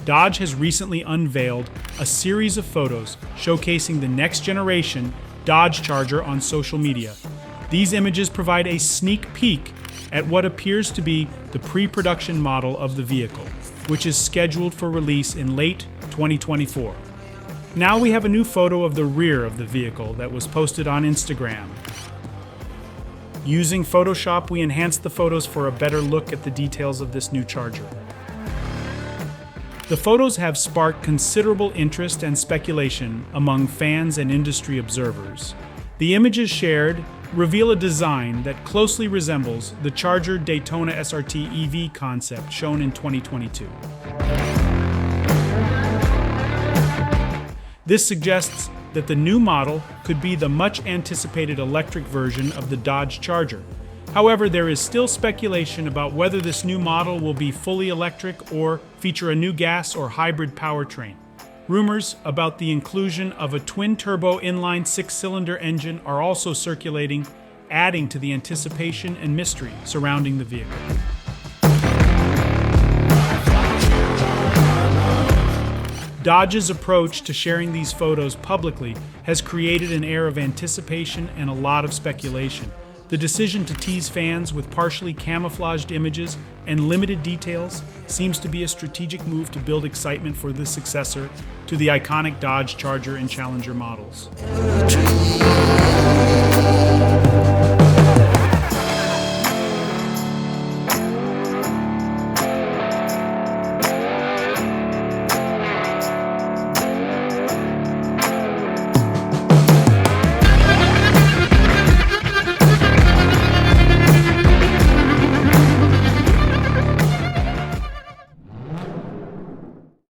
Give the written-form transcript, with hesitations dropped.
Dodge has recently unveiled a series of photos showcasing the next generation Dodge Charger on social media. These images provide a sneak peek at what appears to be the pre-production model of the vehicle, which is scheduled for release in late 2024. Now we have a new photo of the rear of the vehicle that was posted on Instagram. Using Photoshop, we enhanced the photos for a better look at the details of this new Charger. The photos have sparked considerable interest and speculation among fans and industry observers. The images shared reveal a design that closely resembles the Charger Daytona SRT EV concept shown in 2022. This suggests that the new model could be the much-anticipated electric version of the Dodge Charger. However, there is still speculation about whether this new model will be fully electric or feature a new gas or hybrid powertrain. Rumors about the inclusion of a twin-turbo inline 6-cylinder engine are also circulating, adding to the anticipation and mystery surrounding the vehicle. Dodge's approach to sharing these photos publicly has created an air of anticipation and a lot of speculation. The decision to tease fans with partially camouflaged images and limited details seems to be a strategic move to build excitement for the successor to the iconic Dodge Charger and Challenger models.